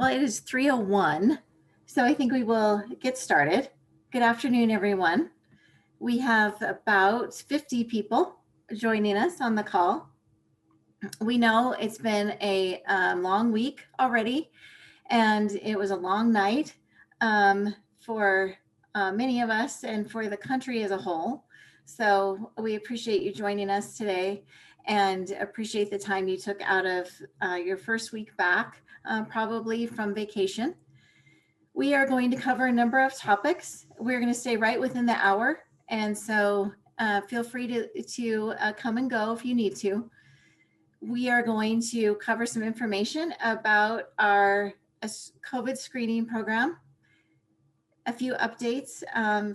Well, it is 3:01, so I think we will get started. Good afternoon, everyone. We have about 50 people joining us on the call. We know it's been a long week already, and it was a long night for many of us and for the country as a whole. So we appreciate you joining us today and appreciate the time you took out of your first week back, probably from vacation. We are going to cover a number of topics. We're going to stay right within the hour. And so feel free to come and go if you need to. We are going to cover some information about our COVID screening program, a few updates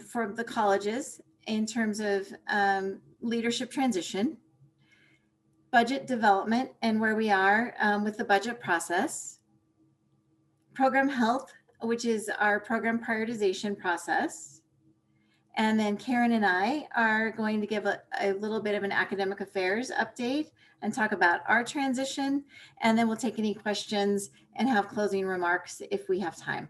from the colleges in terms of leadership transition, budget development and where we are with the budget process, program health, which is our program prioritization process. And then Karen and I are going to give a little bit of an academic affairs update and talk about our transition. And then we'll take any questions and have closing remarks if we have time.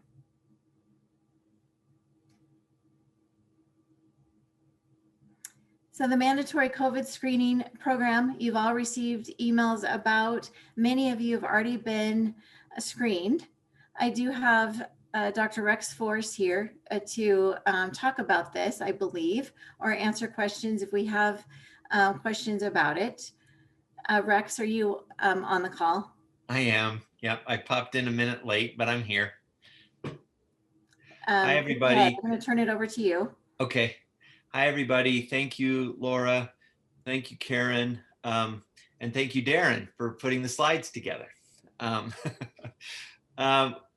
So the mandatory COVID screening program, you've all received emails about. Many of you have already been screened. I do have Dr. Rex Force here to talk about this, I believe, or answer questions if we have questions about it. Rex, are you on the call? I am. Yep. I popped in a minute late, but I'm here. Hi, everybody. I'm going to turn it over to you. Okay. Hi, everybody. Thank you, Laura. Thank you, Karen. And thank you, Darren, for putting the slides together.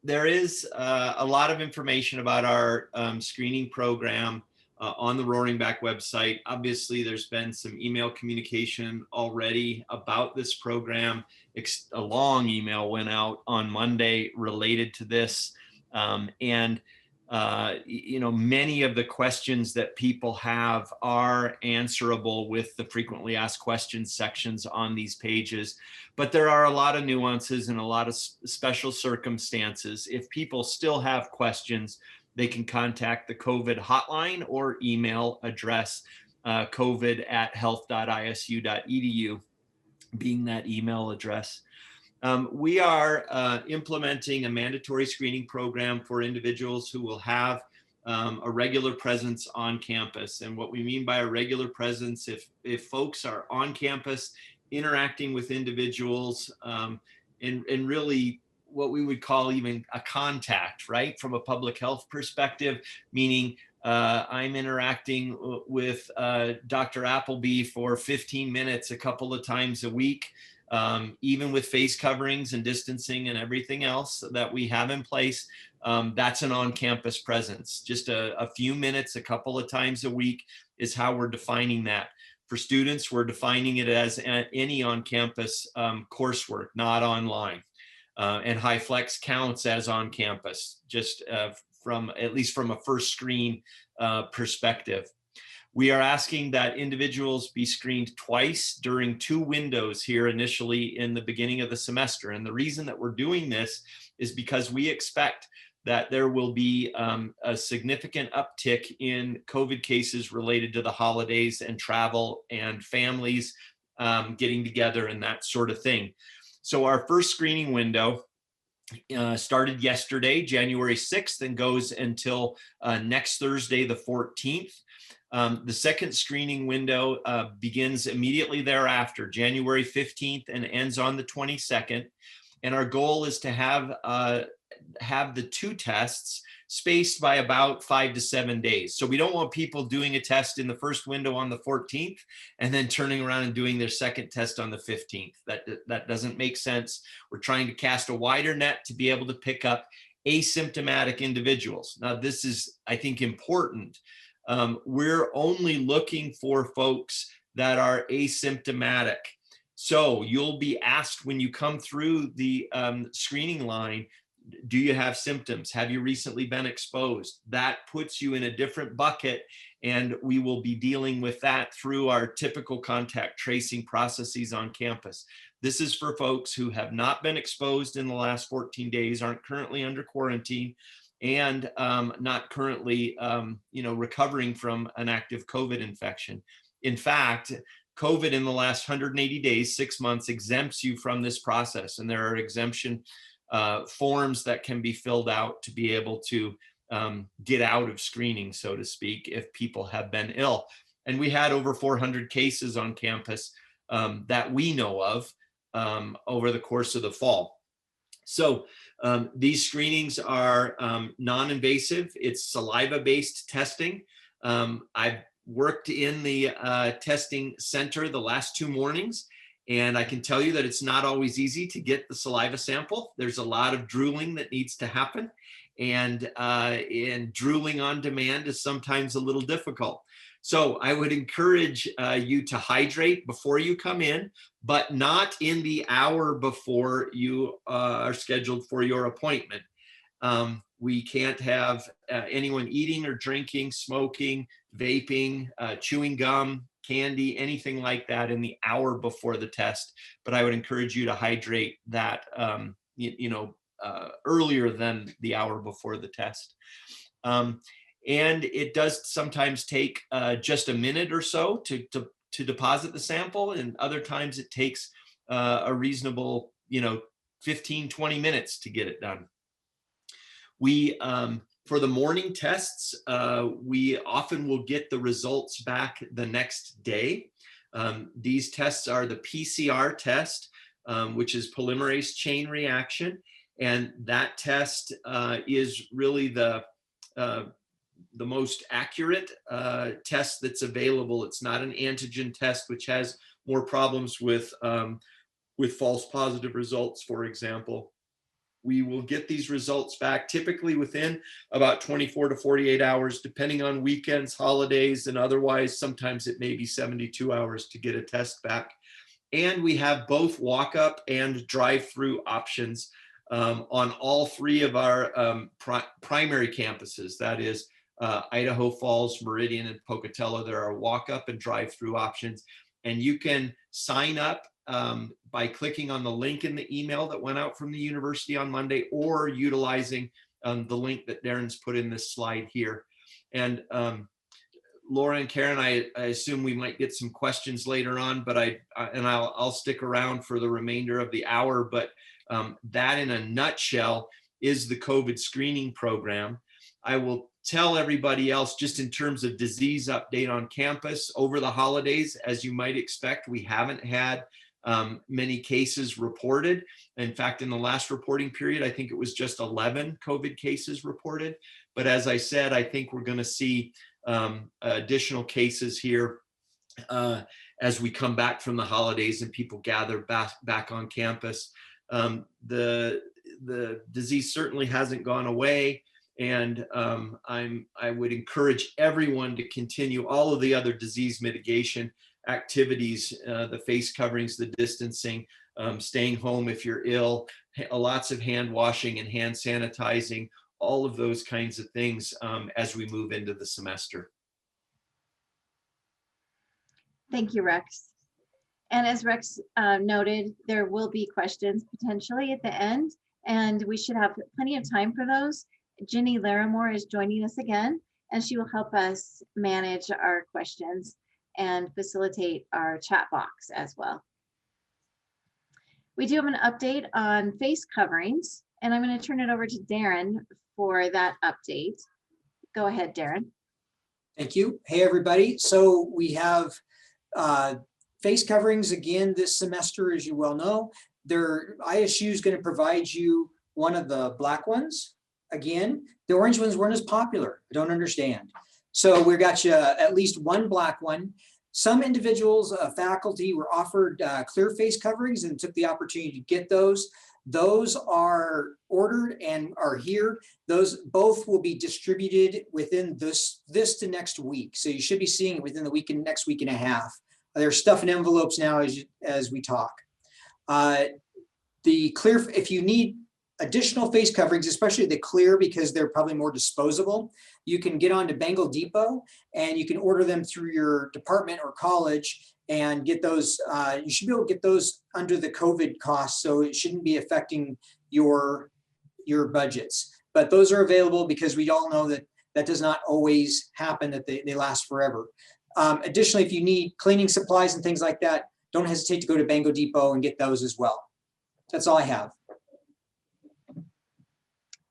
There is a lot of information about our screening program on the Roaring Back website. Obviously, there's been some email communication already about this program. A long email went out on Monday related to this. Many of the questions that people have are answerable with the frequently asked questions sections on these pages, but there are a lot of nuances and a lot of special circumstances. If people still have questions, they can contact the COVID hotline or email address covid@health.isu.edu being that email address. We are implementing a mandatory screening program for individuals who will have a regular presence on campus. And what we mean by a regular presence, if folks are on campus interacting with individuals and really what we would call even a contact, right? From a public health perspective, meaning I'm interacting with Dr. Appleby for 15 minutes a couple of times a week. Even with face coverings and distancing and everything else that we have in place, that's an on-campus presence. Just a few minutes, a couple of times a week is how we're defining that. For students, we're defining it as any on-campus coursework, not online. And high flex counts as on campus, just from at least from a first screen perspective. We are asking that individuals be screened twice during 2 windows here initially in the beginning of the semester. And the reason that we're doing this is because we expect that there will be a significant uptick in COVID cases related to the holidays and travel and families getting together and that sort of thing. So our first screening window started yesterday, January 6th, and goes until next Thursday, the 14th. The second screening window begins immediately thereafter, January 15th, and ends on the 22nd. And our goal is to have the 2 tests spaced by about 5 to 7 days. So we don't want people doing a test in the first window on the 14th and then turning around and doing their second test on the 15th. That doesn't make sense. We're trying to cast a wider net to be able to pick up asymptomatic individuals. Now, this is, I think, important. We're only looking for folks that are asymptomatic. So you'll be asked when you come through the screening line, do you have symptoms? Have you recently been exposed? That puts you in a different bucket, and we will be dealing with that through our typical contact tracing processes on campus. This is for folks who have not been exposed in the last 14 days, aren't currently under quarantine, and not currently recovering from an active COVID infection. In fact, COVID in the last 180 days, 6 months, exempts you from this process. And there are exemption forms that can be filled out to be able to get out of screening, so to speak, if people have been ill. And we had over 400 cases on campus that we know of over the course of the fall. So these screenings are non-invasive. It's saliva-based testing. I've worked in the testing center the last 2 mornings, and I can tell you that it's not always easy to get the saliva sample. There's a lot of drooling that needs to happen, and drooling on demand is sometimes a little difficult. So I would encourage you to hydrate before you come in, but not in the hour before you are scheduled for your appointment. We can't have anyone eating or drinking, smoking, vaping, chewing gum, candy, anything like that in the hour before the test. But I would encourage you to hydrate that earlier than the hour before the test. And it does sometimes take just a minute or so to deposit the sample, and other times it takes a reasonable 15, 20 minutes to get it done. We for the morning tests, we often will get the results back the next day. These tests are the PCR test, which is polymerase chain reaction, and that test is really the most accurate test that's available. It's not an antigen test, which has more problems with false positive results, for example. We will get these results back typically within about 24 to 48 hours, depending on weekends, holidays, and otherwise. Sometimes it may be 72 hours to get a test back. And we have both walk-up and drive-through options on all 3 of our primary campuses. That is Idaho Falls, Meridian, and Pocatello. There are walk-up and drive-through options. And you can sign up by clicking on the link in the email that went out from the university on Monday, or utilizing the link that Darren's put in this slide here. And Laura and Karen, I assume we might get some questions later on, but I'll stick around for the remainder of the hour. But that in a nutshell is the COVID screening program. I will tell everybody else, just in terms of disease update on campus over the holidays, as you might expect, we haven't had many cases reported. In fact, in the last reporting period, I think it was just 11 COVID cases reported. But as I said, I think we're going to see additional cases here as we come back from the holidays and people gather back on campus. The disease certainly hasn't gone away. And I would encourage everyone to continue all of the other disease mitigation activities, the face coverings, the distancing, staying home if you're ill, lots of hand washing and hand sanitizing, all of those kinds of things as we move into the semester. Thank you, Rex. And as Rex noted, there will be questions potentially at the end, and we should have plenty of time for those. Jenny Larimore is joining us again, and she will help us manage our questions and facilitate our chat box as well. We do have an update on face coverings, and I'm going to turn it over to Darren for that update. Go ahead, Darren. Thank you. Hey, everybody. So we have face coverings again this semester, as you well know. ISU is going to provide you one of the black ones. Again, the orange ones weren't as popular. I don't understand. So we got you at least one black one. Some individuals, faculty, were offered clear face coverings and took the opportunity to get those. Those are ordered and are here. Those both will be distributed within this to next week. So you should be seeing it within the next week and a half. They're stuffing envelopes now as we talk. The clear, if you need additional face coverings, especially the clear, because they're probably more disposable, you can get on to Bengal Depot and you can order them through your department or college, and get those. You should be able to get those under the COVID costs, so it shouldn't be affecting your budgets. But those are available because we all know that that does not always happen, that they last forever. Additionally, if you need cleaning supplies and things like that, don't hesitate to go to Bango Depot and get those as well. That's all I have.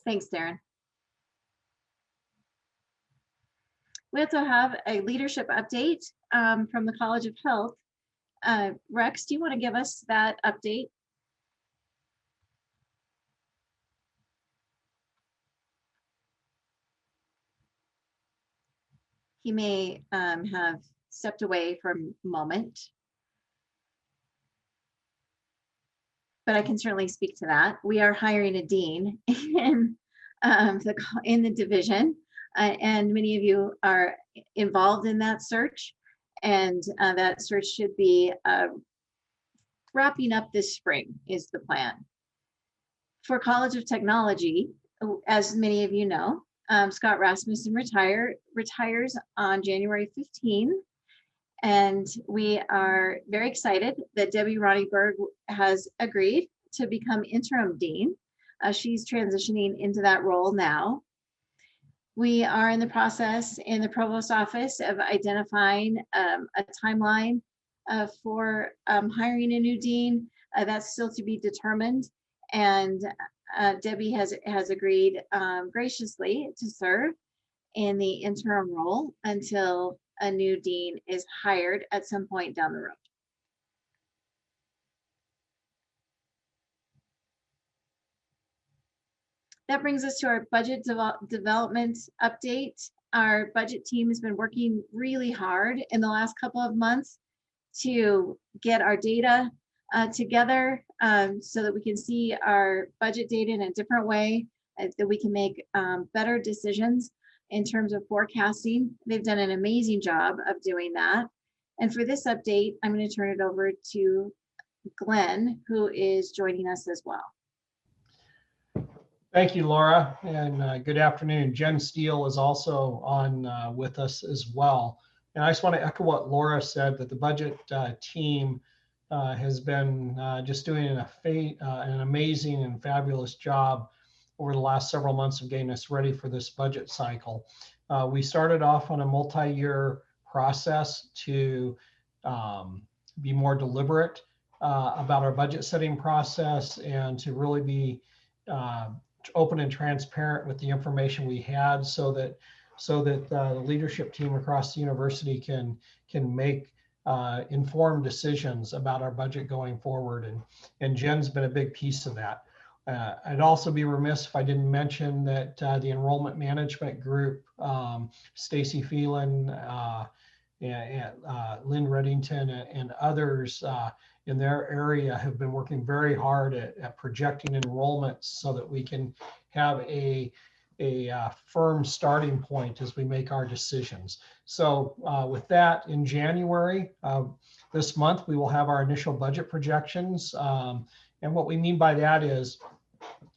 Thanks, Darren. We also have a leadership update from the College of Health. Rex, do you want to give us that update? He may have stepped away for a moment, but I can certainly speak to that. We are hiring a dean in the division, and many of you are involved in that search, and that search should be wrapping up this spring is the plan. For College of Technology, as many of you know, Scott Rasmussen retires on January 15, and we are very excited that Debbie Ronnieberg has agreed to become interim dean. She's transitioning into that role now. We are in the process in the provost office of identifying a timeline for hiring a new dean. That's still to be determined, and Debbie has agreed graciously to serve in the interim role until a new dean is hired at some point down the road. That brings us to our budget development update. Our budget team has been working really hard in the last couple of months to get our data together so that we can see our budget data in a different way, that we can make better decisions in terms of forecasting. They've done an amazing job of doing that. And for this update, I'm going to turn it over to Glenn, who is joining us as well. Thank you, Laura, and good afternoon. Jen Steele is also on with us as well. And I just want to echo what Laura said, that the budget team has been just doing an amazing and fabulous job over the last several months of getting us ready for this budget cycle. We started off on a multi-year process to be more deliberate about our budget setting process and to really be open and transparent with the information we had, so that the leadership team across the university can make informed decisions about our budget going forward. And Jen's been a big piece of that. I'd also be remiss if I didn't mention that the enrollment management group, Stacy Phelan, and Lynn Reddington and others in their area have been working very hard at projecting enrollments so that we can have a firm starting point as we make our decisions. So with that, in January this month, we will have our initial budget projections. And what we mean by that is,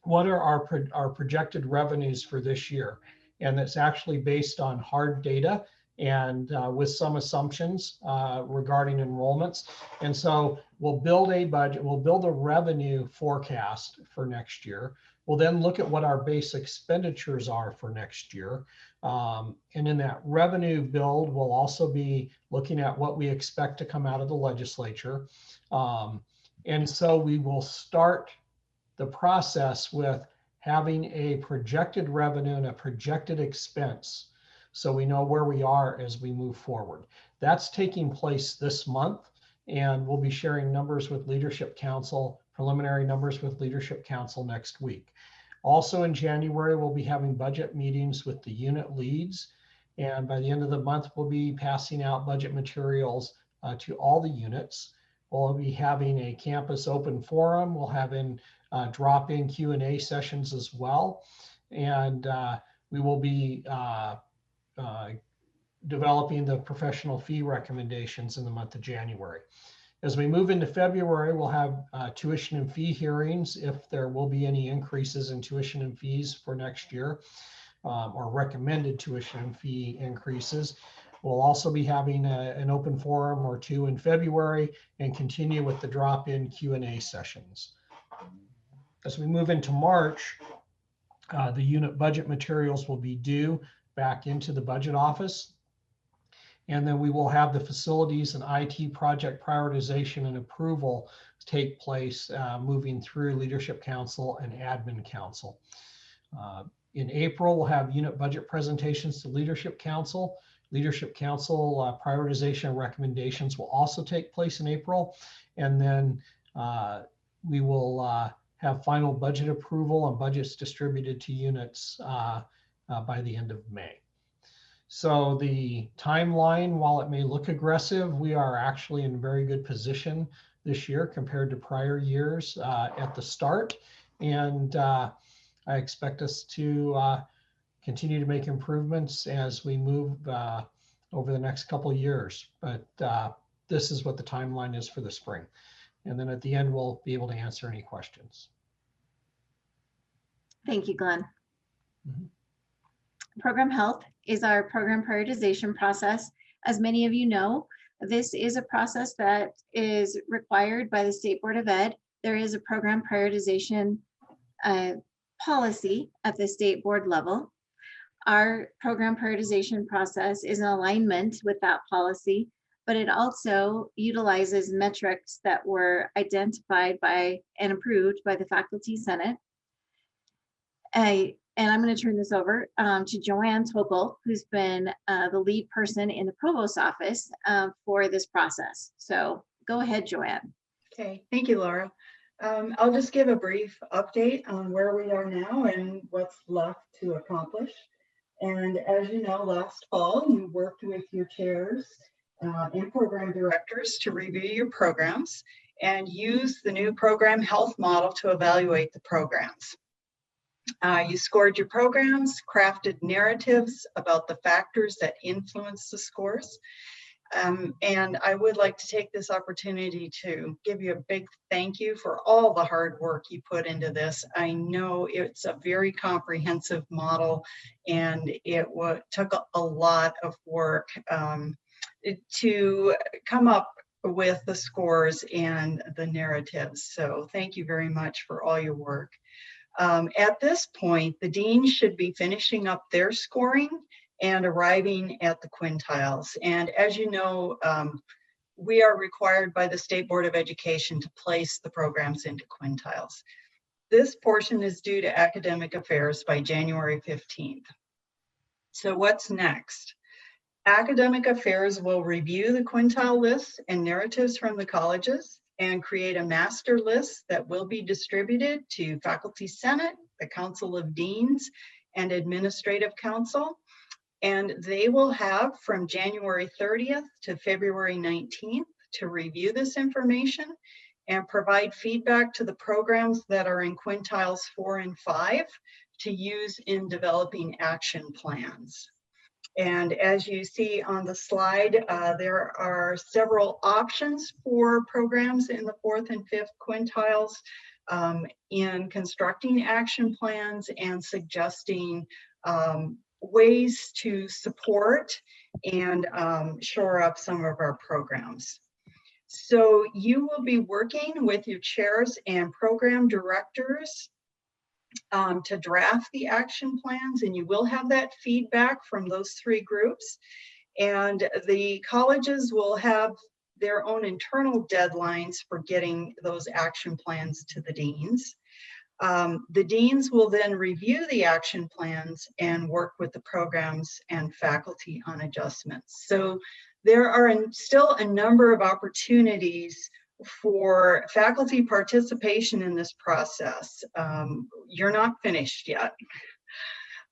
what are our projected revenues for this year? And that's actually based on hard data and with some assumptions regarding enrollments. And so we'll build a budget, we'll build a revenue forecast for next year. We'll then look at what our base expenditures are for next year. And in that revenue build, we'll also be looking at what we expect to come out of the legislature. And so we will start the process with having a projected revenue and a projected expense, so we know where we are as we move forward. That's taking place this month, and we'll be sharing numbers with Leadership Council, preliminary numbers with Leadership Council next week. Also in January, we'll be having budget meetings with the unit leads, and by the end of the month, we'll be passing out budget materials to all the units. We'll be having a campus open forum. We'll have drop-in Q&A sessions as well. And we will be developing the professional fee recommendations in the month of January. As we move into February, we'll have tuition and fee hearings if there will be any increases in tuition and fees for next year, or recommended tuition and fee increases. We'll also be having an open forum or two in February and continue with the drop-in Q&A sessions. As we move into March, the unit budget materials will be due back into the budget office. And then we will have the facilities and IT project prioritization and approval take place, moving through Leadership Council and Admin Council. In April, we'll have unit budget presentations to Leadership Council. Leadership Council prioritization and recommendations will also take place in April. And then we will have final budget approval and budgets distributed to units by the end of May. So the timeline, while it may look aggressive, we are actually in very good position this year compared to prior years at the start. And I expect us to continue to make improvements as we move over the next couple of years. But this is what the timeline is for the spring. And then at the end, we'll be able to answer any questions. Thank you, Glenn. Mhm. Program health is our program prioritization process. As many of you know, this is a process that is required by the State Board of Ed. There is a program prioritization policy at the state board level. Our program prioritization process is in alignment with that policy, but it also utilizes metrics that were identified by and approved by the Faculty Senate. And I'm going to turn this over to Joanne Topol, who's been the lead person in the Provost's office for this process. So go ahead, Joanne. Okay, thank you, Laura. I'll just give a brief update on where we are now and what's left to accomplish. And as you know, last fall, you worked with your chairs and program directors to review your programs and use the new program health model to evaluate the programs. You scored your programs, crafted narratives about the factors that influence the scores. And I would like to take this opportunity to give you a big thank you for all the hard work you put into this. I know it's a very comprehensive model and it took a lot of work to come up with the scores and the narratives. So thank you very much for all your work. At this point, the deans should be finishing up their scoring and arriving at the quintiles. And as you know, we are required by the State Board of Education to place the programs into quintiles. This portion is due to academic affairs by January 15th. So what's next? Academic affairs will review the quintile lists and narratives from the colleges and create a master list that will be distributed to Faculty Senate, the Council of Deans, and Administrative Council. And they will have from January 30th to February 19th to review this information and provide feedback to the programs that are in quintiles 4 and 5 to use in developing action plans. And as you see on the slide, there are several options for programs in the 4th and 5th quintiles in constructing action plans and suggesting ways to support and shore up some of our programs. So you will be working with your chairs and program directors to draft the action plans, and you will have that feedback from those 3 groups. And the colleges will have their own internal deadlines for getting those action plans to the deans. The deans will then review the action plans and work with the programs and faculty on adjustments. So there are still a number of opportunities for faculty participation in this process. You're not finished yet.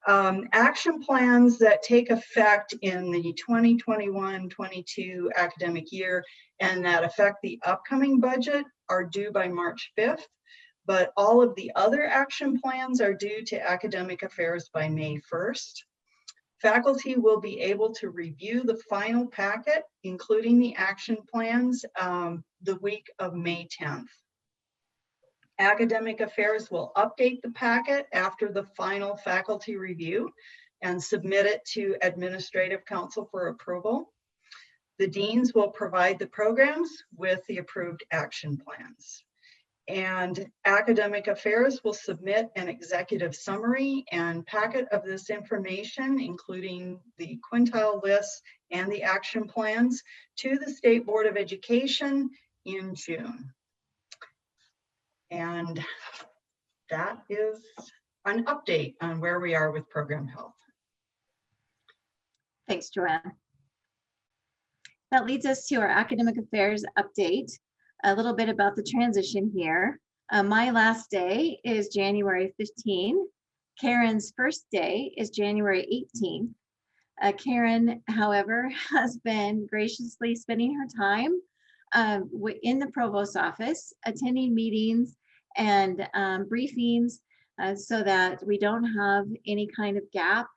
Action plans that take effect in the 2021-22 academic year and that affect the upcoming budget are due by March 5th, but all of the other action plans are due to academic affairs by May 1st. Faculty will be able to review the final packet, including the action plans, the week of May 10th. Academic affairs will update the packet after the final faculty review and submit it to Administrative Council for approval. The deans will provide the programs with the approved action plans. And Academic Affairs will submit an executive summary and packet of this information, including the quintile lists and the action plans, to the State Board of Education in June. And that is an update on where we are with program health. Thanks, Joanne. That leads us to our academic affairs update. A little bit about the transition here. My last day is January 15. Karen's first day is January 18th. Karen, however, has been graciously spending her time in the provost's office, attending meetings and briefings so that we don't have any kind of gap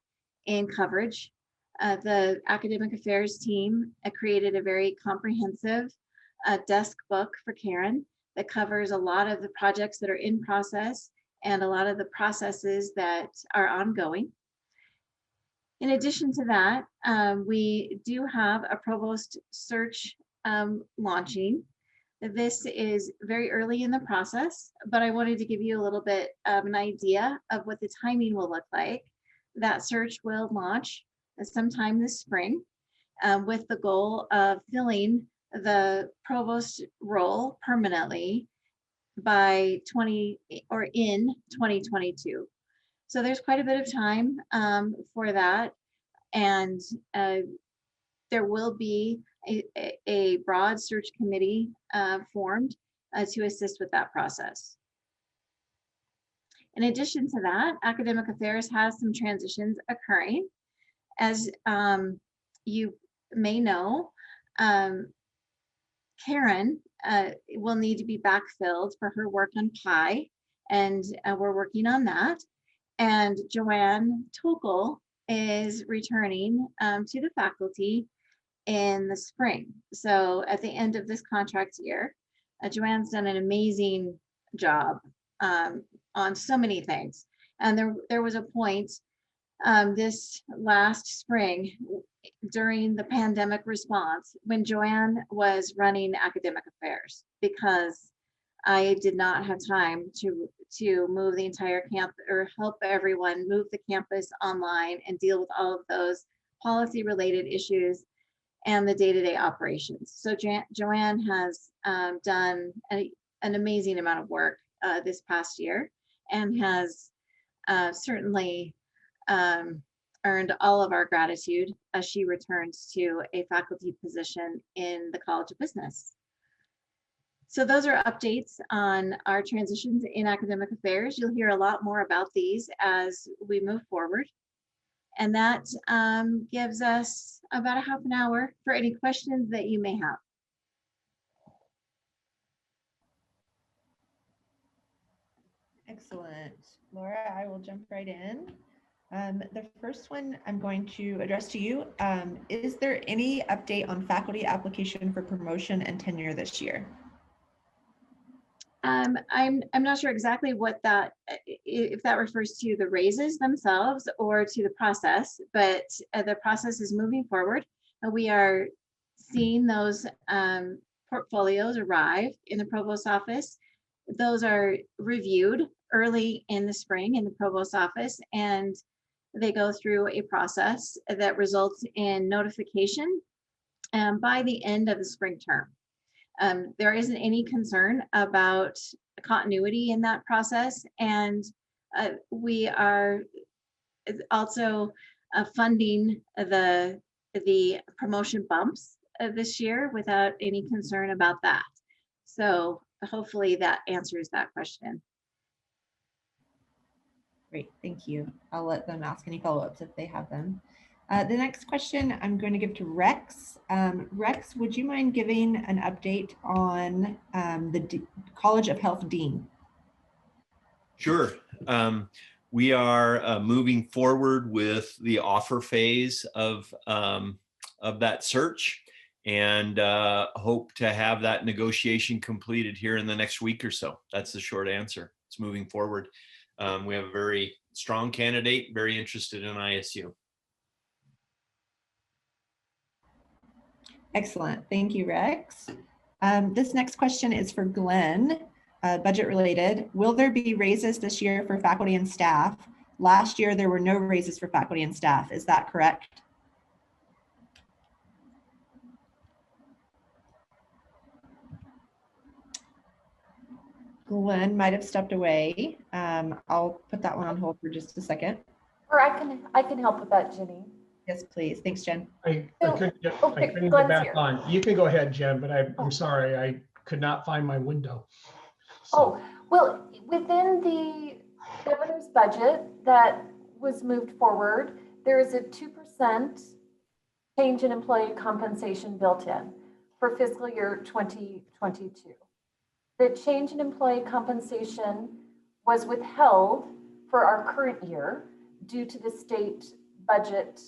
in coverage. The academic affairs team created a very comprehensive desk book for Karen that covers a lot of the projects that are in process and a lot of the processes that are ongoing. In addition to that, we do have a provost search launching. This is very early in the process, but I wanted to give you a little bit of an idea of what the timing will look like. That search will launch sometime this spring with the goal of filling the provost role permanently by in 2022. So there's quite a bit of time for that. And there will be a broad search committee formed to assist with that process. In addition to that, academic affairs has some transitions occurring. As you may know, Karen will need to be backfilled for her work on PI, and we're working on that. And Joanne Tokel is returning to the faculty in the spring. So at the end of this contract year, Joanne's done an amazing job on so many things. And there was a point this last spring during the pandemic response when Joanne was running academic affairs, because I did not have time to move the entire camp or help everyone move the campus online and deal with all of those policy related issues and the day-to-day operations. So Joanne has done an amazing amount of work this past year and has certainly earned all of our gratitude as she returns to a faculty position in the College of Business. So those are updates on our transitions in academic affairs. You'll hear a lot more about these as we move forward. And that gives us about a half an hour for any questions that you may have. Excellent. Laura, I will jump right in. The first one I'm going to address to you. Is there any update on faculty application for promotion and tenure this year? I'm not sure exactly what that, if that refers to the raises themselves or to the process, but the process is moving forward. We are seeing those portfolios arrive in the provost office. Those are reviewed early in the spring in the provost office, and they go through a process that results in notification by the end of the spring term. There isn't any concern about continuity in that process, and we are also funding the promotion bumps this year without any concern about that. So hopefully that answers that question. Great, thank you. I'll let them ask any follow-ups if they have them. The next question I'm going to give to Rex. Rex, would you mind giving an update on the College of Health Dean? Sure. We are moving forward with the offer phase of that search, and hope to have that negotiation completed here in the next week or so. That's the short answer. It's moving forward. We have a very strong candidate, very interested in ISU. Excellent. Thank you, Rex. This next question is for Glenn, budget related. Will there be raises this year for faculty and staff? Last year, there were no raises for faculty and staff. Is that correct? Glenn might have stepped away. I'll put that one on hold for just a second. Or I can help with that, Jenny. Yes, please. Thanks, Jen. I So- couldn't get, okay, I couldn't Glenn's get back here. on. You can go ahead, Jen, but I'm sorry, I could not find my window. So, Oh, well, within the governor's budget that was moved forward, there is a 2% change in employee compensation built in for fiscal year 2022. The change in employee compensation was withheld for our current year due to the state budget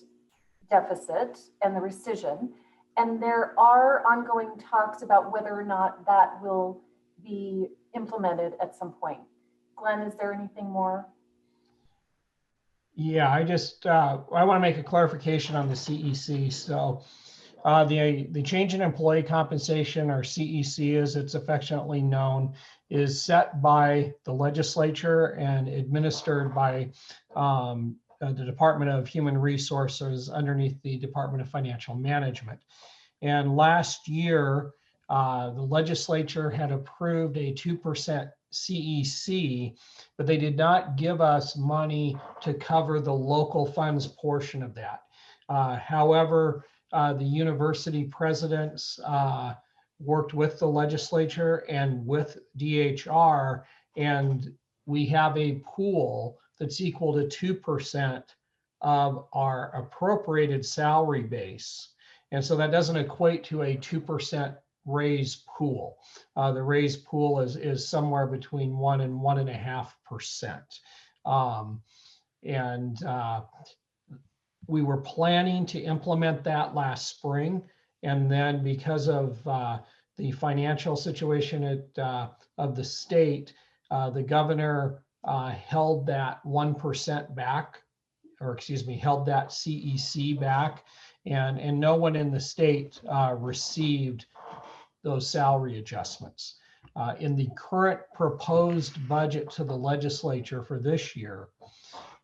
deficit and the rescission. And there are ongoing talks about whether or not that will be implemented at some point. Glenn, is there anything more? yeah, I just, I want to make a clarification on the CEC. So the change in employee compensation, or CEC as it's affectionately known, is set by the legislature and administered by the Department of Human Resources underneath the Department of Financial Management. And last year, the legislature had approved a 2% CEC, but they did not give us money to cover the local funds portion of that. However, the university presidents worked with the legislature and with DHR, and we have a pool that's equal to 2% of our appropriated salary base. And so that doesn't equate to a 2% raise pool. The raise pool is somewhere between 1 and 1.5%. We were planning to implement that last spring. And then because of the financial situation of the state, the governor held that 1% back, or excuse me, held that CEC back, and no one in the state received those salary adjustments. In the current proposed budget to the legislature for this year,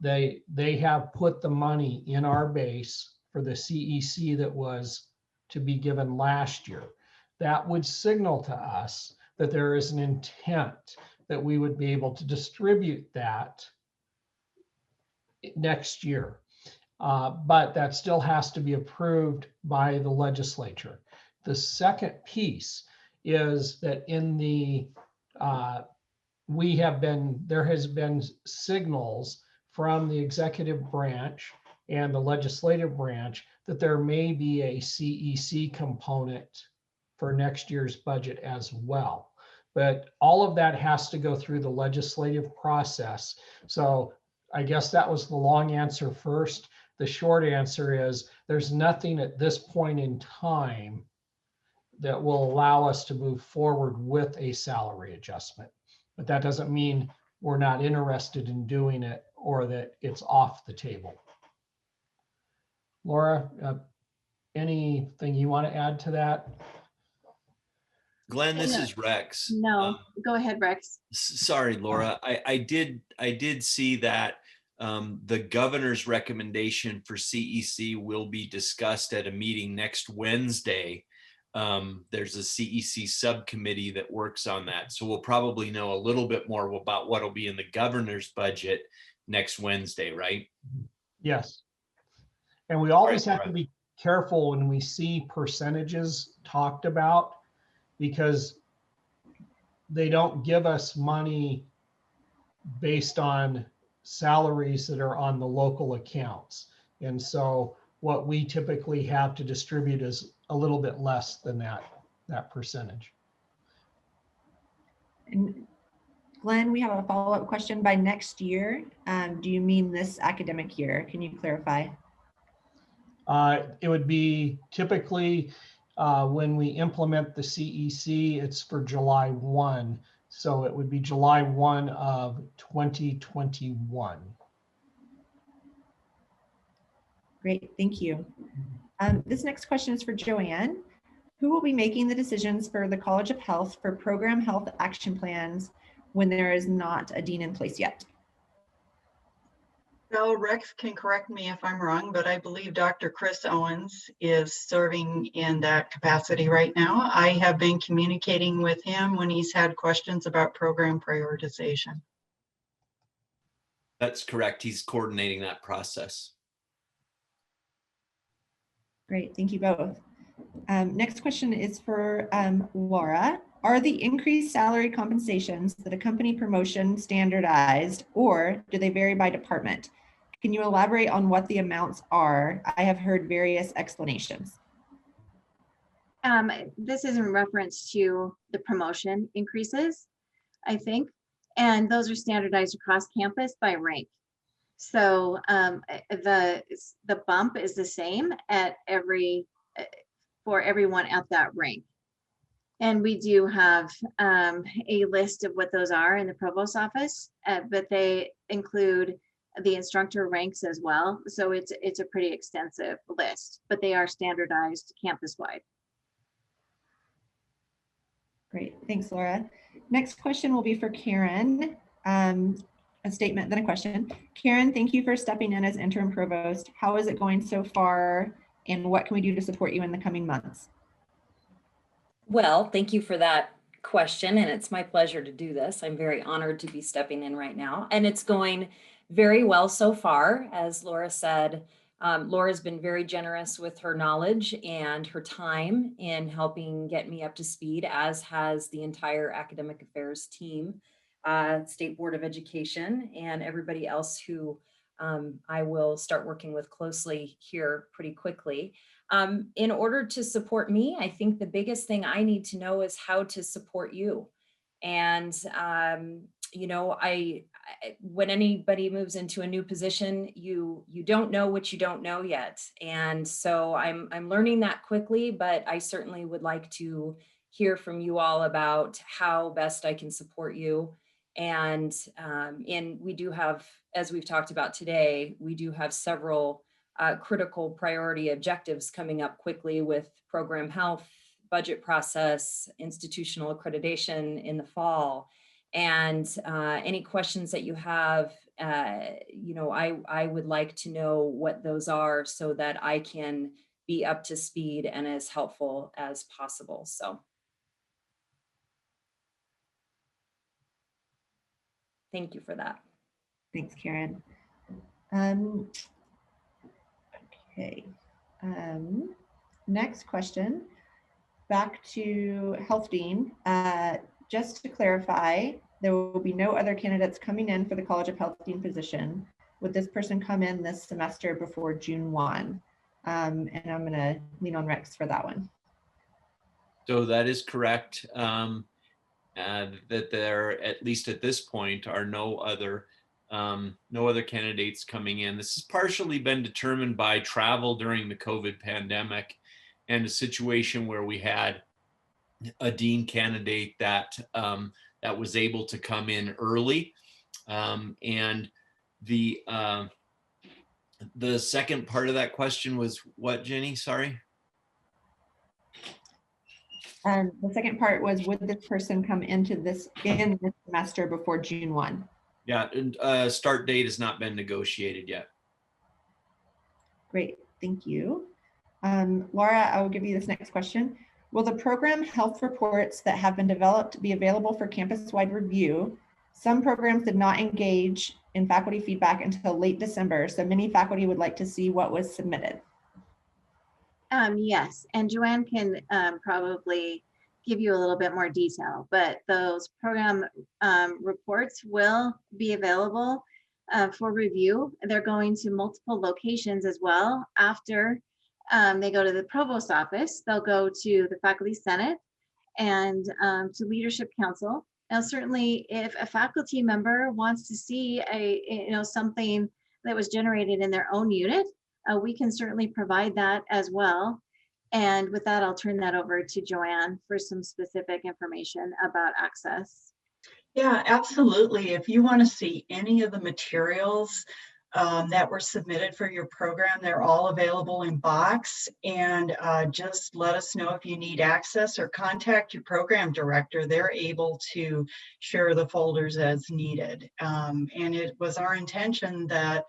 they have put the money in our base for the CEC that was to be given last year. That would signal to us that there is an intent that we would be able to distribute that next year. But that still has to be approved by the legislature. The second piece is that in the, there has been signals from the executive branch and the legislative branch that there may be a CEC component for next year's budget as well. But all of that has to go through the legislative process. So I guess that was the long answer first. The short answer is there's nothing at this point in time that will allow us to move forward with a salary adjustment. But that doesn't mean we're not interested in doing it or that it's off the table. Laura, anything you want to add to that? Glenn, this is Rex. No, go ahead, Rex. Sorry, Laura. I did see that the governor's recommendation for CEC will be discussed at a meeting next Wednesday. There's a CEC subcommittee that works on that. So we'll probably know a little bit more about what will be in the governor's budget next Wednesday, right? Yes. And we always have to be careful when we see percentages talked about, because they don't give us money based on salaries that are on the local accounts. And so what we typically have to distribute is a little bit less than that percentage. And Glenn, we have a follow-up question. By next year, do you mean this academic year? Can you clarify? It would be typically when we implement the CEC, it's for July 1. So it would be July 1 of 2021. Great, thank you. This next question is for Joanne. Who will be making the decisions for the College of Health for program health action plans when there is not a dean in place yet? So Rex can correct me if I'm wrong, but I believe Dr. Chris Owens is serving in that capacity right now. I have been communicating with him when he's had questions about program prioritization. That's correct. He's coordinating that process. Great, thank you both. Next question is for Laura. Are the increased salary compensations that accompany promotion standardized, or do they vary by department? Can you elaborate on what the amounts are? I have heard various explanations. This is in reference to the promotion increases, I think, and those are standardized across campus by rank. So the bump is the same at for everyone at that rank. And we do have a list of what those are in the provost office, but they include the instructor ranks as well. So it's a pretty extensive list, but they are standardized campus-wide. Great, thanks, Laura. Next question will be for Karen. A statement, then a question. Karen, thank you for stepping in as interim provost. How is it going so far, and what can we do to support you in the coming months? Well, thank you for that question, and it's my pleasure to do this. I'm very honored to be stepping in right now, and it's going very well so far. As Laura said, Laura's been very generous with her knowledge and her time in helping get me up to speed, as has the entire academic affairs team, State Board of Education, and everybody else who I will start working with closely here pretty quickly. In order to support me, I think the biggest thing I need to know is how to support you. And, you know, when anybody moves into a new position, you don't know what you don't know yet. And so I'm learning that quickly, but I certainly would like to hear from you all about how best I can support you. And we do have, as we've talked about today, we do have several critical priority objectives coming up quickly with program health, budget process, institutional accreditation in the fall. And any questions that you have, you know, I would like to know what those are so that I can be up to speed and as helpful as possible. So thank you for that. Thanks, Karen. Okay. Next question, back to Health Dean. Just to clarify, there will be no other candidates coming in for the College of Health Dean position. Would this person come in this semester before June 1? And I'm going to lean on Rex for that one. So that is correct. That there, at least at this point, are no other candidates coming in. This has partially been determined by travel during the COVID pandemic and a situation where we had a dean candidate that was able to come in early. And the second part of that question was what, Jenny? Sorry. The second part was, would this person come into this semester before June 1? Yeah, and start date has not been negotiated yet. Great, thank you. Laura, I will give you this next question. Will the program health reports that have been developed be available for campus-wide review? Some programs did not engage in faculty feedback until late December, so many faculty would like to see what was submitted. Yes, and Joanne can probably give you a little bit more detail, but those program reports will be available for review. They're going to multiple locations as well. After they go to the provost office, they'll go to the faculty senate and to leadership council. Now, certainly if a faculty member wants to see something that was generated in their own unit, we can certainly provide that as well. And with that, I'll turn that over to Joanne for some specific information about access. Yeah, absolutely. If you want to see any of the materials that were submitted for your program. They're all available in Box, and just let us know if you need access or contact your program director. They're able to share the folders as needed. And it was our intention that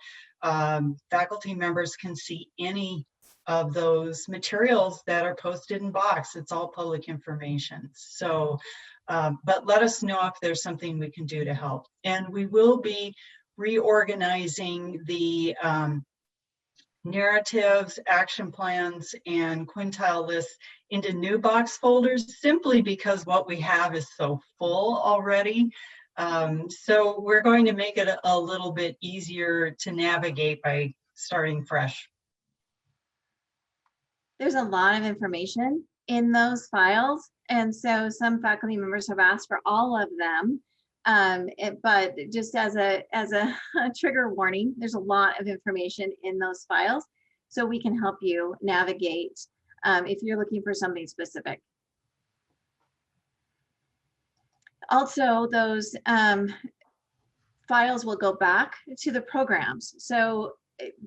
faculty members can see any of those materials that are posted in Box. It's all public information. So, but let us know if there's something we can do to help. And we will be reorganizing the narratives, action plans, and quintile lists into new Box folders, simply because what we have is so full already. So we're going to make it a little bit easier to navigate by starting fresh. There's a lot of information in those files, and so some faculty members have asked for all of them. But just as a trigger warning, there's a lot of information in those files, so we can help you navigate if you're looking for something specific. Also, those files will go back to the programs. So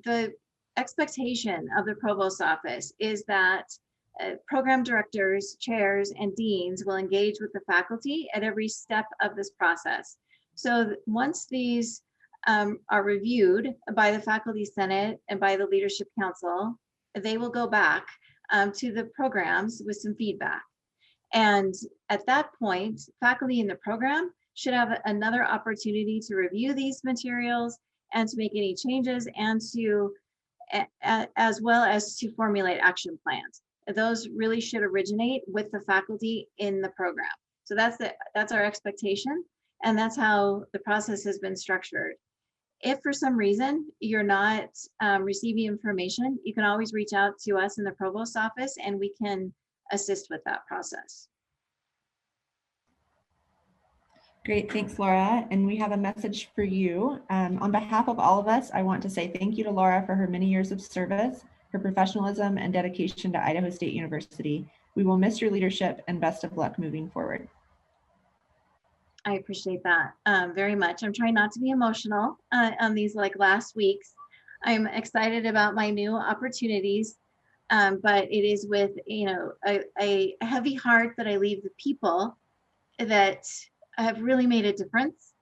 the expectation of the Provost's office is that program directors, chairs, and deans will engage with the faculty at every step of this process. So once these are reviewed by the Faculty Senate and by the Leadership Council, they will go back to the programs with some feedback. And at that point, faculty in the program should have another opportunity to review these materials and to make any changes, and to as well as to formulate action plans. Those really should originate with the faculty in the program. So that's our expectation, and that's how the process has been structured. If for some reason you're not receiving information, you can always reach out to us in the Provost's office, and we can assist with that process. Great, thanks, Laura. And we have a message for you. On behalf of all of us, I want to say thank you to Laura for her many years of service, her professionalism, and dedication to Idaho State University. We will miss your leadership, and best of luck moving forward. I appreciate that very much. I'm trying not to be emotional on these last weeks. I'm excited about my new opportunities, but it is with a heavy heart that I leave the people that have really made a difference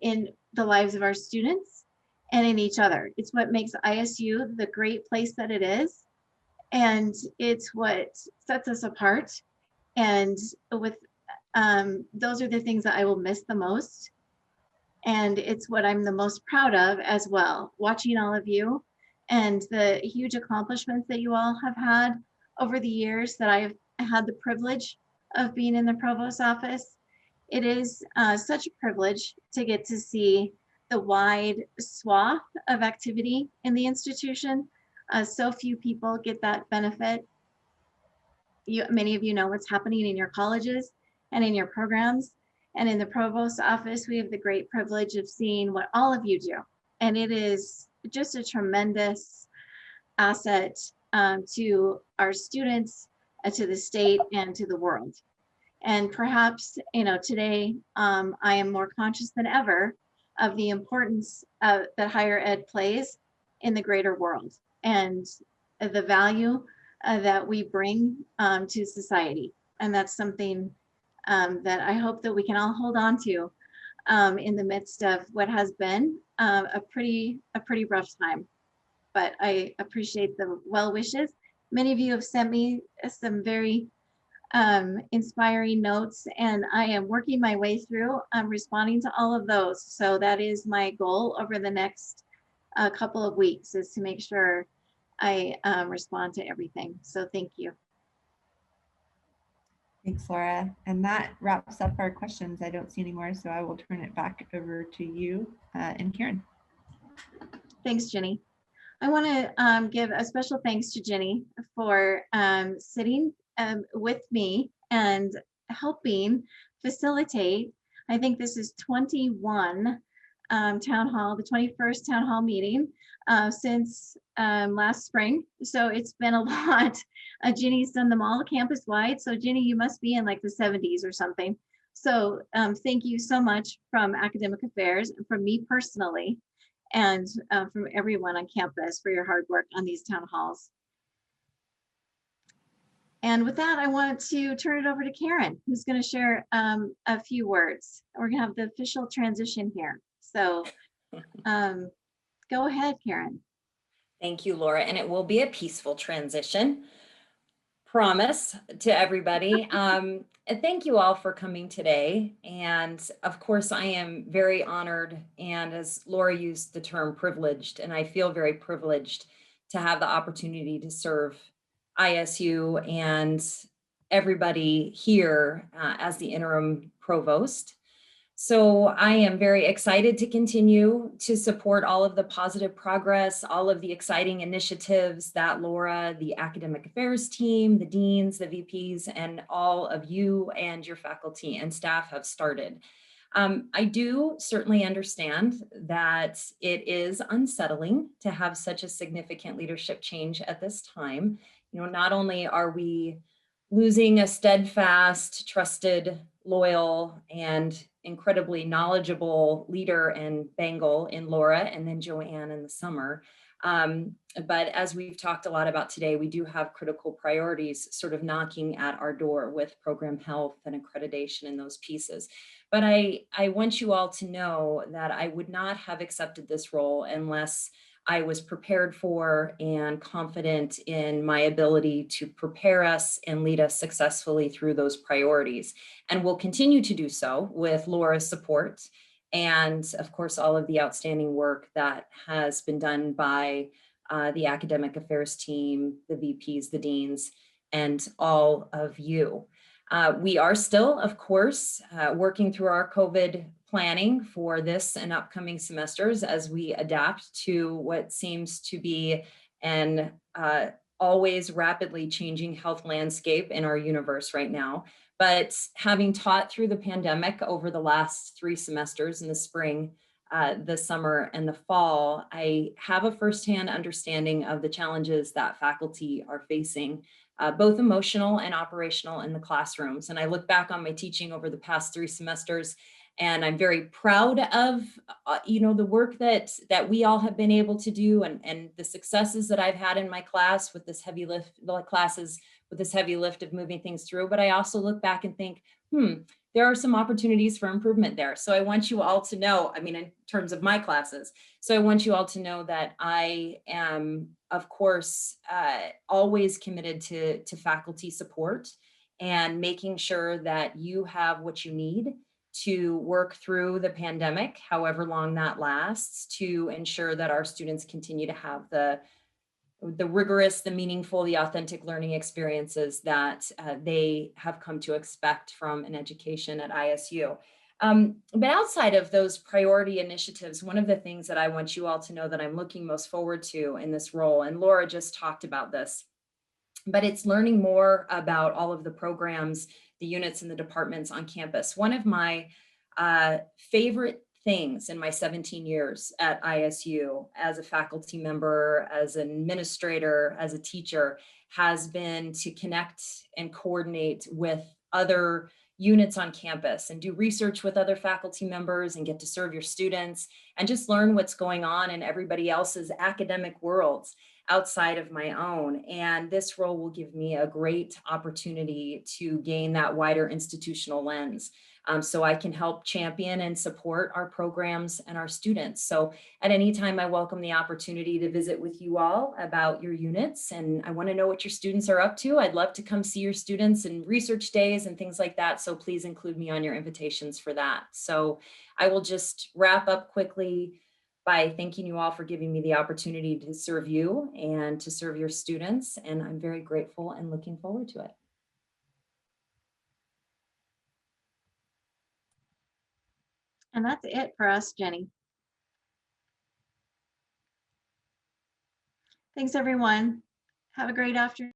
in the lives of our students and in each other. It's what makes ISU the great place that it is, and it's what sets us apart. And with those are the things that I will miss the most, and it's what I'm the most proud of as well, watching all of you and the huge accomplishments that you all have had over the years that I've had the privilege of being in the Provost's office. It is such a privilege to get to see the wide swath of activity in the institution. So few people get that benefit. Many of you know what's happening in your colleges and in your programs. And in the Provost's office, we have the great privilege of seeing what all of you do. And it is just a tremendous asset to our students, to the state, and to the world. And perhaps, today I am more conscious than ever of the importance that higher ed plays in the greater world, and the value that we bring to society. And that's something that I hope that we can all hold on to in the midst of what has been a pretty rough time. But I appreciate the well wishes. Many of you have sent me some very inspiring notes, and I am working my way through responding to all of those. So that is my goal over the next couple of weeks, is to make sure I respond to everything. So thank you. Thanks, Laura. And that wraps up our questions. I don't see any more, so I will turn it back over to you and Karen. Thanks, Jenny. I want to give a special thanks to Jenny for sitting with me and helping facilitate. I think this is 21 town hall, the 21st town hall meeting since last spring. So it's been a lot. Jenny's done them all campus wide. So Jenny, you must be in like the 70s or something. So thank you so much from Academic Affairs and from me personally. and from everyone on campus for your hard work on these town halls. And with that, I want to turn it over to Karen, who's going to share a few words. We're going to have the official transition here. So go ahead, Karen. Thank you, Laura. And it will be a peaceful transition. Promise to everybody. And thank you all for coming today. And of course, I am very honored. And as Laura used the term privileged, and I feel very privileged to have the opportunity to serve ISU and everybody here as the interim provost. So I am very excited to continue to support all of the positive progress, all of the exciting initiatives that Laura, the academic affairs team, the deans, the VPs, and all of you and your faculty and staff have started. I do certainly understand that it is unsettling to have such a significant leadership change at this time. You know, not only are we losing a steadfast, trusted, loyal, and incredibly knowledgeable leader and Bengal in Laura, and then Joanne in the summer. But as we've talked a lot about today, we do have critical priorities sort of knocking at our door with program health and accreditation and those pieces. But I want you all to know that I would not have accepted this role unless I was prepared for and confident in my ability to prepare us and lead us successfully through those priorities. And will continue to do so with Laura's support and of course, all of the outstanding work that has been done by the academic affairs team, the VPs, the deans, and all of you. We are still, of course, working through our COVID planning for this and upcoming semesters as we adapt to what seems to be an always rapidly changing health landscape in our universe right now. But having taught through the pandemic over the last 3 semesters in the spring, the summer, and the fall, I have a firsthand understanding of the challenges that faculty are facing, both emotional and operational in the classrooms. And I look back on my teaching over the past 3 semesters, and I'm very proud of, the work that we all have been able to do, and the successes that I've had in my class with this heavy lift classes, with this heavy lift of moving things through. But I also look back and think, there are some opportunities for improvement there. So I want you all to know, I mean, in terms of my classes, so I want you all to know that I am, of course, always committed to faculty support and making sure that you have what you need to work through the pandemic, however long that lasts, to ensure that our students continue to have the rigorous, the meaningful, the authentic learning experiences that they have come to expect from an education at ISU. But outside of those priority initiatives, one of the things that I want you all to know that I'm looking most forward to in this role, and Laura just talked about this, but it's learning more about all of the programs, the units and the departments on campus. One of my favorite things in my 17 years at ISU as a faculty member, as an administrator, as a teacher, has been to connect and coordinate with other units on campus and do research with other faculty members and get to serve your students and just learn what's going on in everybody else's academic worlds outside of my own. And this role will give me a great opportunity to gain that wider institutional lens, so I can help champion and support our programs and our students. So at any time, I welcome the opportunity to visit with you all about your units, and I want to know what your students are up to. I'd love to come see your students and research days and things like that. So please include me on your invitations for that. So I will just wrap up quickly by thanking you all for giving me the opportunity to serve you and to serve your students. And I'm very grateful and looking forward to it. And that's it for us, Jenny. Thanks, everyone. Have a great afternoon.